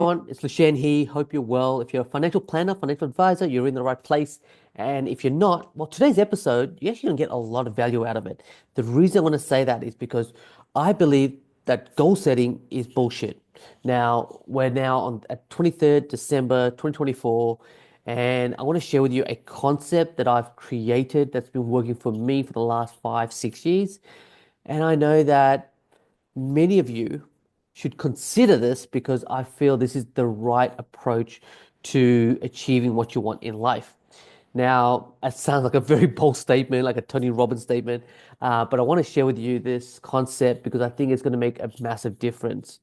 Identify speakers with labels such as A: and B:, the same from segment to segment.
A: Everyone, it's Lushan here. Hope you're well. If you're a financial planner, financial advisor, you're in the right place. And if you're not, well, today's episode, you're actually going to get a lot of value out of it. The reason I want to say that is because I believe that goal setting is bullshit. Now, we're now on at 23rd December 2024, and I want to share with you a concept that I've created that's been working for me for the last 5, 6 years. And I know that many of you should consider this because I feel this is the right approach to achieving what you want in life. Now, it sounds like a very bold statement, like a Tony Robbin statement, but I want to share with you this concept because I think it's going to make a massive difference.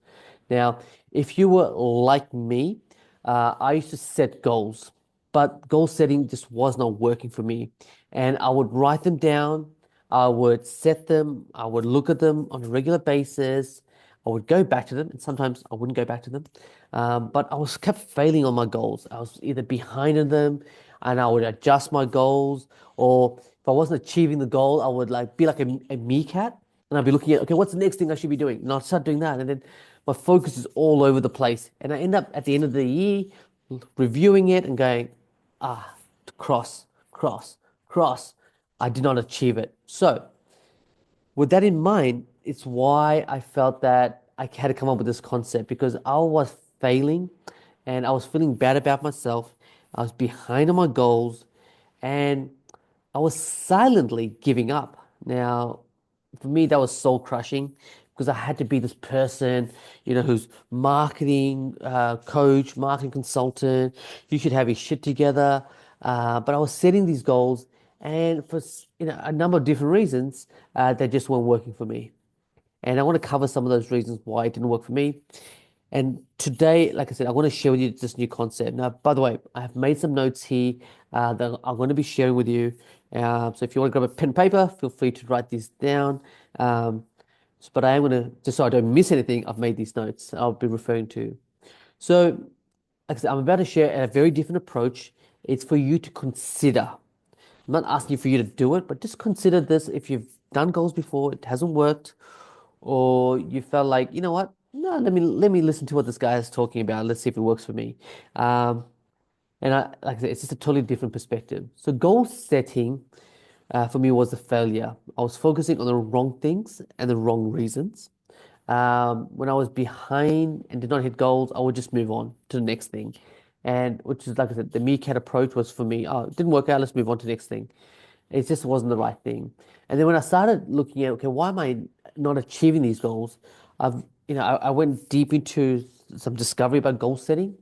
A: Now, if you were like me, I used to set goals, but goal setting just was not working for me. And I would write them down, I would set them, I would look at them on a regular basis. I would go back to them, and sometimes I wouldn't go back to them. But I was kept failing on my goals. I was either behind in them, and I would adjust my goals, or if I wasn't achieving the goal, I would like be like a meerkat, and I'd be looking at, okay, what's the next thing I should be doing? And I'd start doing that, and then my focus is all over the place, and I end up at the end of the year reviewing it and going, ah, cross, cross, cross. I did not achieve it. So, with that in mind, it's why I felt that I had to come up with this concept because I was failing and I was feeling bad about myself. I was behind on my goals and I was silently giving up. Now, for me, that was soul crushing because I had to be this person, who's marketing coach, marketing consultant. You should have your shit together. But I was setting these goals, and for a number of different reasons, they just weren't working for me. And I want to cover some of those reasons why it didn't work for me. And today, like I said, I want to share with you this new concept. Now, by the way, I have made some notes here that I'm going to be sharing with you. So if you want to grab a pen and paper, feel free to write these down. But I am going to, just so I don't miss anything, I've made these notes I'll be referring to. So, like I said, I'm about to share a very different approach. It's for you to consider. I'm not asking for you to do it, but just consider this if you've done goals before, it hasn't worked, or you felt like, you know what? No, let me listen to what this guy is talking about. Let's see if it works for me. Um, and like I said, it's just a totally different perspective. So goal setting for me was a failure. I was focusing on the wrong things and the wrong reasons. When I was behind and did not hit goals, I would just move on to the next thing. And which is, like I said, the meerkat approach was for me, oh, it didn't work out, let's move on to the next thing. It just wasn't the right thing. And then when I started looking at, okay, why am I not achieving these goals? I went deep into some discovery about goal setting,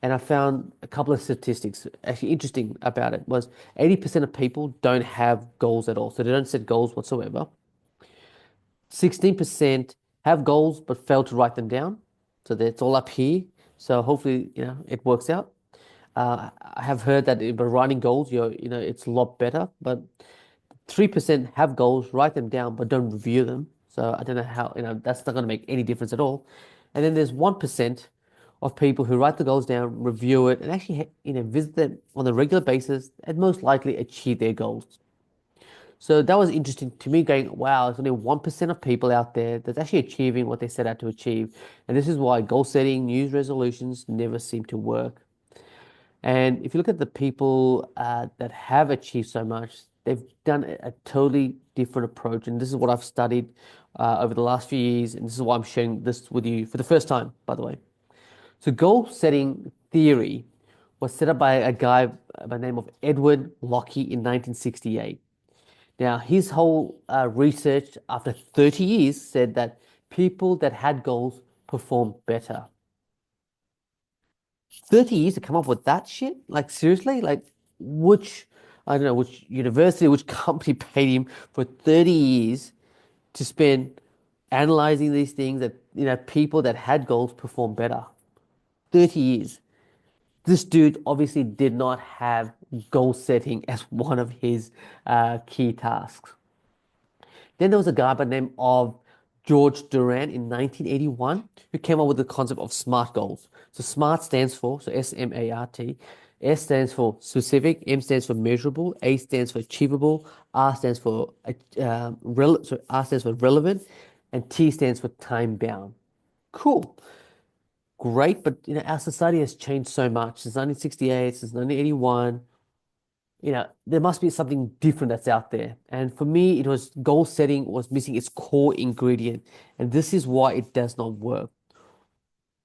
A: and I found a couple of statistics. Actually, interesting about it was 80% of people don't have goals at all, so they don't set goals whatsoever. 16% have goals but fail to write them down, so that's all up here. So hopefully, it works out. I have heard that by writing goals, it's a lot better, but 3% have goals, write them down, but don't review them. So I don't know how, that's not going to make any difference at all. And then there's 1% of people who write the goals down, review it, and actually, visit them on a regular basis and most likely achieve their goals. So that was interesting to me going, wow, there's only 1% of people out there that's actually achieving what they set out to achieve. And this is why goal setting, New resolutions never seem to work. And if you look at the people that have achieved so much, they've done a totally different approach. And this is what I've studied over the last few years. And this is why I'm sharing this with you for the first time, by the way. So, goal setting theory was set up by a guy by the name of Edward Locke in 1968. Now, his whole research after 30 years said that people that had goals performed better. 30 years to come up with that shit? Like, seriously? Like, I don't know, which university, which company paid him for 30 years to spend analyzing these things that, people that had goals perform better? 30 years. This dude obviously did not have goal setting as one of his key tasks. Then there was a guy by the name of George Duran in 1981 who came up with the concept of SMART goals. So SMART stands for, so SMART. S stands for specific, M stands for measurable, A stands for achievable, R stands for R stands for relevant, and T stands for time bound. Cool. great, but our society has changed so much since 1968, since 1981. There must be something different that's out there. And for me, it was goal setting was missing its core ingredient. And this is why it does not work.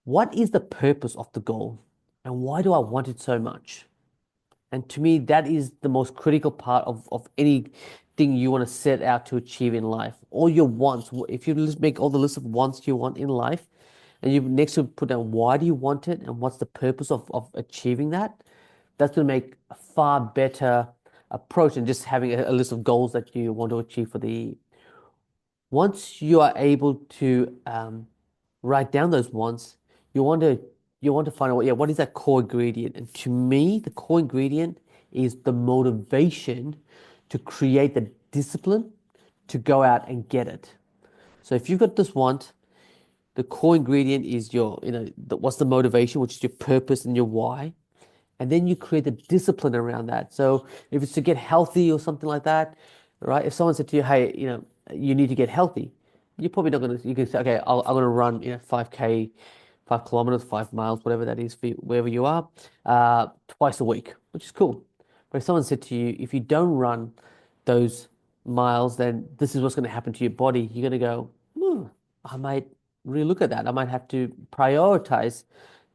A: What is the purpose of the goal? And why do I want it so much? And to me, that is the most critical part of anything you want to set out to achieve in life. All your wants, if you make all the list of wants you want in life, and you next to put down why do you want it and what's the purpose of achieving that, that's going to make a far better approach than just having a list of goals that you want to achieve for the year. Once you are able to write down those wants, you want to you want to find out what is that core ingredient. And to me, the core ingredient is the motivation to create the discipline to go out and get it. So if you've got this want, the core ingredient is what's the motivation, which is your purpose and your why. And then you create the discipline around that. So if it's to get healthy or something like that, right? If someone said to you, hey, you need to get healthy, you're probably not going to, you can say, okay, I'm going to run, 5K, 5 kilometers, 5 miles, whatever that is for wherever you are, twice a week, which is cool. But if someone said to you, if you don't run those miles, then this is what's going to happen to your body, you're going to go, I might relook at that. I might have to prioritize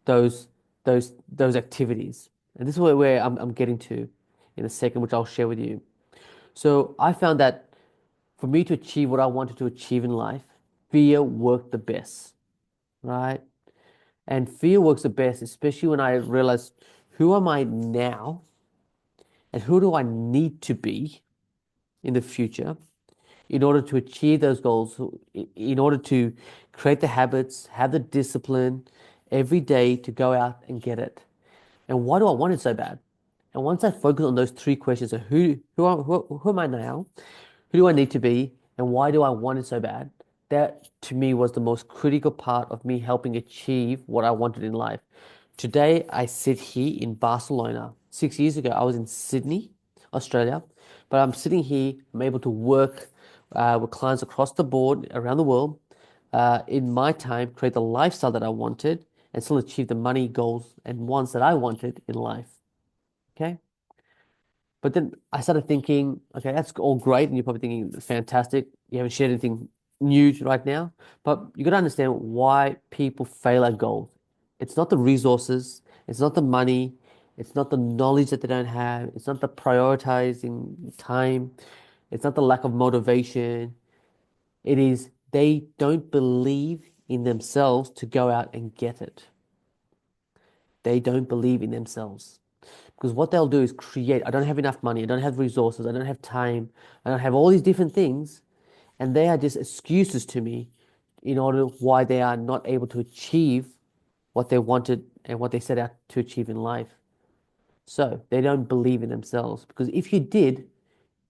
A: those those activities. And this is where I'm getting to in a second, which I'll share with you. So I found that for me to achieve what I wanted to achieve in life, fear worked the best, right? And fear works the best, especially when I realized who am I now and who do I need to be in the future in order to achieve those goals, in order to create the habits, have the discipline every day to go out and get it. And why do I want it so bad? And once I focus on those three questions of who am I now? Who do I need to be? And why do I want it so bad? That to me was the most critical part of me helping achieve what I wanted in life. Today, I sit here in Barcelona. 6 years ago, I was in Sydney, Australia, but I'm sitting here. I'm able to work with clients across the board around the world in my time, create the lifestyle that I wanted, and still achieve the money goals and wants that I wanted in life. Okay. But then I started thinking, okay, that's all great. And you're probably thinking, fantastic. You haven't shared anything new right now. But you got to understand why people fail at goals. It's not the resources, it's not the money, it's not the knowledge that they don't have, it's not the prioritizing time, it's not the lack of motivation. It is they don't believe in themselves to go out and get it. They don't believe in themselves. Because what they'll do is create, I don't have enough money, I don't have resources, I don't have time, I don't have all these different things. And they are just excuses to me in order why they are not able to achieve what they wanted and what they set out to achieve in life. So they don't believe in themselves. Because if you did,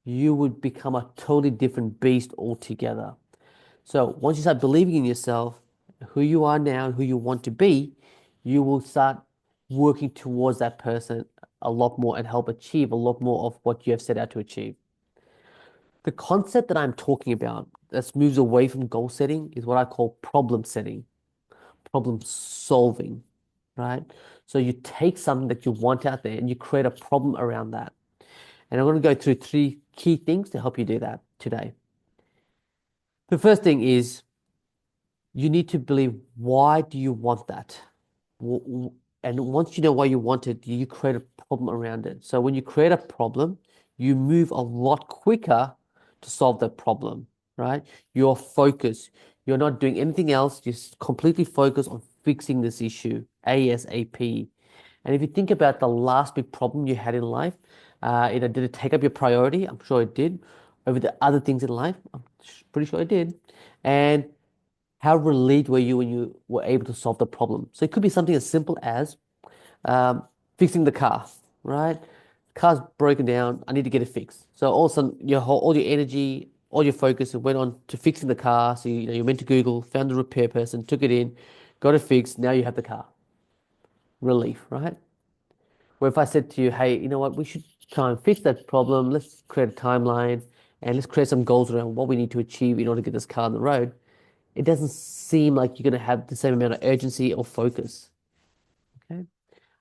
A: you would become a totally different beast altogether. So once you start believing in yourself, who you are now and who you want to be, you will start working towards that person a lot more and help achieve a lot more of what you have set out to achieve. The concept that I'm talking about that moves away from goal setting is what I call problem setting, problem solving, right? So you take something that you want out there and you create a problem around that. And I'm going to go through three key things to help you do that today. The first thing is you need to believe why do you want that? And once you know why you want it, you create a problem around it. So when you create a problem, you move a lot quicker to solve that problem, right? You're focused. You're not doing anything else. You're completely focused on fixing this issue ASAP. And if you think about the last big problem you had in life, did it take up your priority? I'm sure it did. Over the other things in life, I'm pretty sure it did. And how relieved were you when you were able to solve the problem? So it could be something as simple as um, fixing the car, right? Car's broken down. I need to get it fixed. So all of a sudden, all your energy, all your focus went on to fixing the car. So you went to Google, found the repair person, took it in, got it fixed. Now you have the car. Relief, right? Where if I said to you, hey, you know what, we should try and fix that problem. Let's create a timeline and let's create some goals around what we need to achieve in order to get this car on the road. it doesn't seem like you're going to have the same amount of urgency or focus. Okay.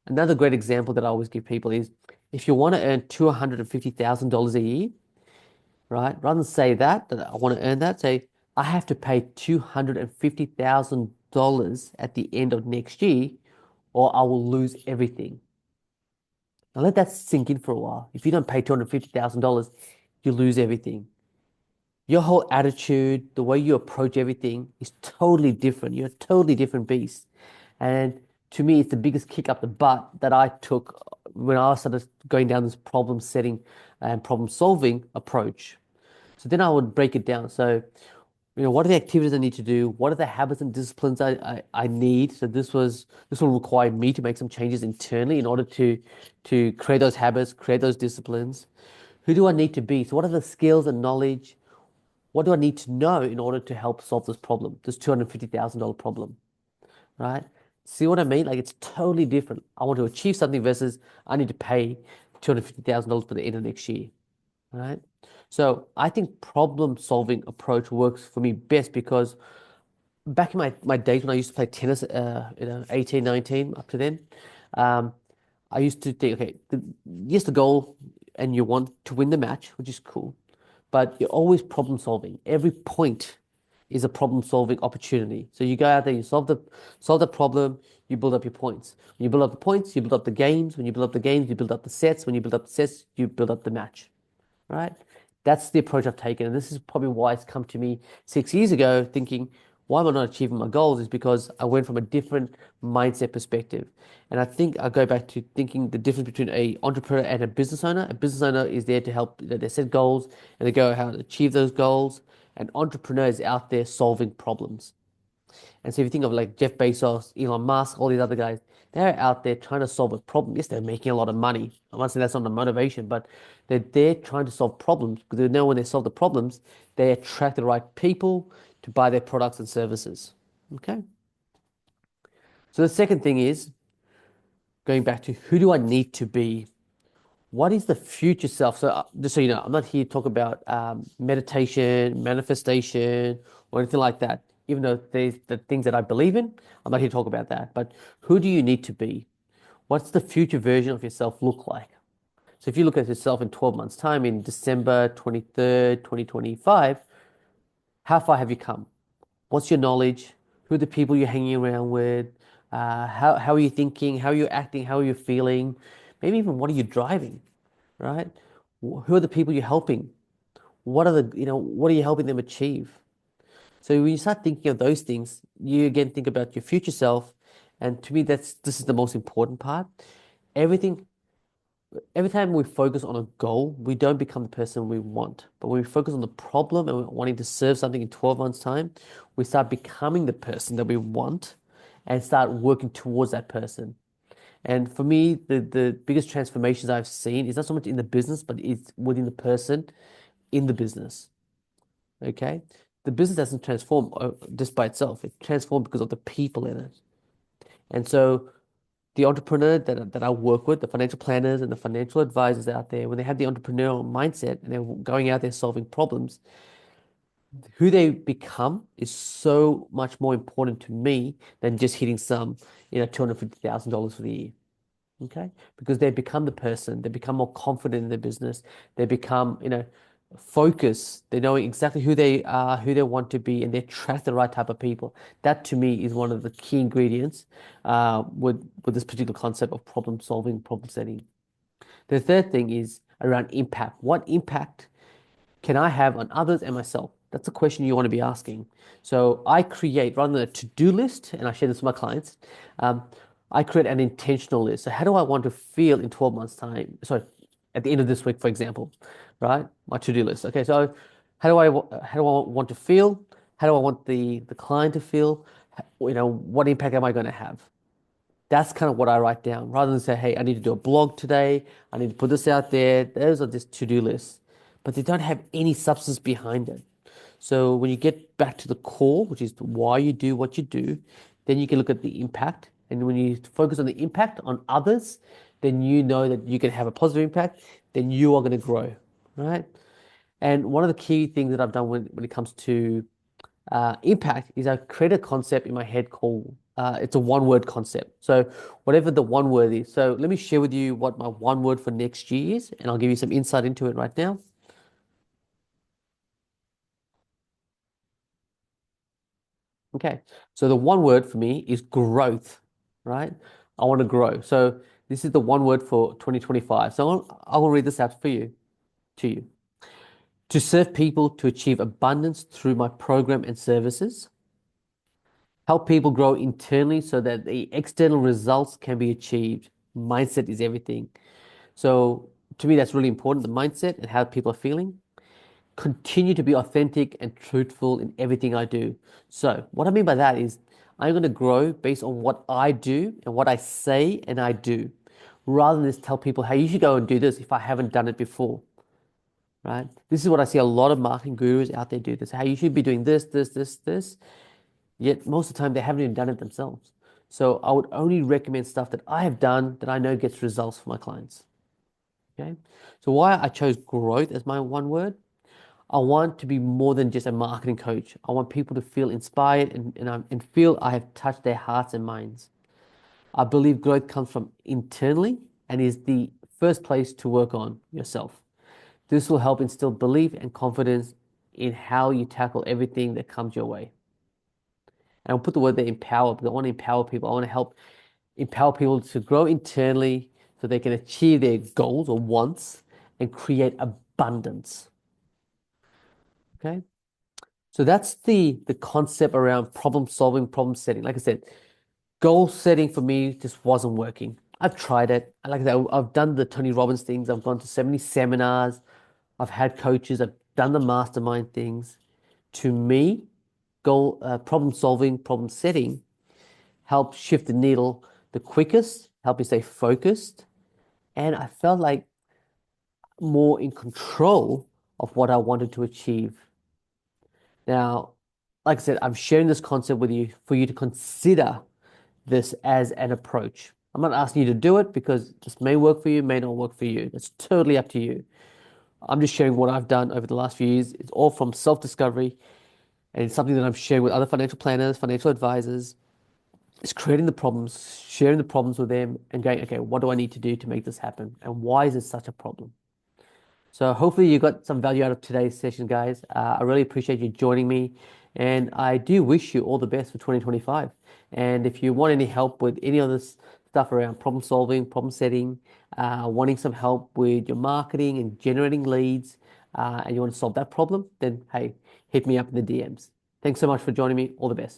A: Another great example that I always give people is if you want to earn $250,000 a year, right? Rather than say that I want to earn that, say I have to pay $250,000 at the end of next year, or I will lose everything. Now let that sink in for a while. If you don't pay $250,000, you lose everything. Your whole attitude, the way you approach everything is totally different. You're a totally different beast. And to me, it's the biggest kick up the butt that I took when I started going down this problem setting and problem solving approach. So then I would break it down. So, what are the activities I need to do? What are the habits and disciplines I need? So this will require me to make some changes internally in order to create those habits, create those disciplines. Who do I need to be? So what are the skills and knowledge? What do I need to know in order to help solve this problem, this $250,000 problem, right? See what I mean? Like it's totally different. I want to achieve something versus I need to pay $250,000 by the end of next year, right? So I think problem solving approach works for me best because back in my days when I used to play tennis, 18, 19, up to then, um, I used to think, okay, yes, the goal, and you want to win the match, which is cool, but you're always problem solving. Every point is a problem solving opportunity. So you go out there, you solve the problem, you build up your points. When you build up the points, you build up the games. When you build up the games, you build up the sets. When you build up the sets, you build up the match, right? That's the approach I've taken. And this is probably why it's come to me 6 years ago, thinking, why am I not achieving my goals? Is because I went from a different mindset perspective. And I think I go back to thinking the difference between a entrepreneur and a business owner. A business owner is there to help, they set goals and they go how to achieve those goals. An entrepreneur is out there solving problems. And so if you think of like Jeff Bezos, Elon Musk, all these other guys, they're out there trying to solve a problem. Yes, they're making a lot of money. I'm not saying that's not the motivation, but they're there trying to solve problems because they know when they solve the problems, they attract the right people to buy their products and services. Okay. So the second thing is going back to who do I need to be? What is the future self? So just so you know, I'm not here to talk about meditation, manifestation, or anything like that. Even though there's the things that I believe in, I'm not here to talk about that. But who do you need to be? What's the future version of yourself look like? So if you look at yourself in 12 months' time, in December 23rd, 2025, how far have you come? What's your knowledge? Who are the people you're hanging around with? How are you thinking? How are you acting? How are you feeling? Maybe even what are you driving, right? Who are the people you're helping? What are you helping them achieve? So when you start thinking of those things, you again think about your future self. And to me, this is the most important part. Everything every time we focus on a goal, we don't become the person we want. But when we focus on the problem and we're wanting to serve something in 12 months' time, we start becoming the person that we want and start working towards that person. And for me, the biggest transformations I've seen is not so much in the business, but it's within the person in the business. Okay? The business doesn't transform just by itself. It transforms because of the people in it. And so the entrepreneur that I work with, the financial planners and the financial advisors out there, when they have the entrepreneurial mindset and they're going out there solving problems, who they become is so much more important to me than just hitting some, $250,000 for the year. Okay? Because they become the person, they become more confident in their business, they become, focused, they know exactly who they are, who they want to be, and they attract the right type of people. That to me is one of the key ingredients with this particular concept of problem solving, problem setting. The third thing is around impact. What impact can I have on others and myself? That's a question you want to be asking. So I create, rather than a to-do list, and I share this with my clients, um, I create an intentional list. So how do I want to feel in 12 months' time? Sorry, at the end of this week, for example, right? My to-do list. Okay, so how do I want to feel? How do I want the client to feel? What impact am I going to have? That's kind of what I write down rather than say, hey, I need to do a blog today. I need to put this out there. Those are just to-do lists, but they don't have any substance behind it. So when you get back to the core, which is why you do what you do, then you can look at the impact. And when you focus on the impact on others, then you know that you can have a positive impact, then you are going to grow, right? And one of the key things that I've done when it comes to Impact is I create a concept in my head called it's a one word concept. So whatever the one word is. So let me share with you what my one word for next year is, and I'll give you some insight into it right now. Okay. So the one word for me is growth, right? I want to grow. So this is the one word for 2025. So I will read this out for you, to you. To serve people to achieve abundance through my program and services. Help people grow internally so that the external results can be achieved. Mindset is everything. So to me, that's really important, the mindset and how people are feeling. Continue to be authentic and truthful in everything I do. So what I mean by that is I'm going to grow based on what I do and what I say and I do, rather than just tell people, hey, you should go and do this if I haven't done it before, right? This is what I see a lot of marketing gurus out there do this. Hey, you should be doing this, this, this, this. Yet most of the time they haven't even done it themselves. So I would only recommend stuff that I have done that I know gets results for my clients. Okay. So why I chose growth as my one word, I want to be more than just a marketing coach. I want people to feel inspired and feel I have touched their hearts and minds. I believe growth comes from internally and is the first place to work on yourself. This will help instill belief and confidence in how you tackle everything that comes your way. And I'll put the word there, empower, because I want to empower people. I want to help empower people to grow internally so they can achieve their goals or wants and create abundance. Okay. So that's the concept around problem solving, problem setting. Like I said, goal setting for me just wasn't working. I've tried it. Like I said, I've done the Tony Robbins things. I've gone to so many seminars. I've had coaches. I've done the mastermind things. To me, goal problem solving, problem setting help shift the needle the quickest, help me stay focused, and I felt like more in control of what I wanted to achieve. Now, like I said, I'm sharing this concept with you for you to consider this as an approach. I'm not asking you to do it because this may work for you, may not work for you. It's totally up to you. I'm just sharing what I've done over the last few years. It's all from self-discovery and it's something that I'm sharing with other financial planners, financial advisors. It's creating the problems, sharing the problems with them, and going, okay, what do I need to do to make this happen? And why is it such a problem? So hopefully you got some value out of today's session, guys. I really appreciate you joining me, and I do wish you all the best for 2025. And if you want any help with any of this stuff around problem solving, problem setting, wanting some help with your marketing and generating leads, and you want to solve that problem, then hey, hit me up in the DMs. Thanks so much for joining me. All the best.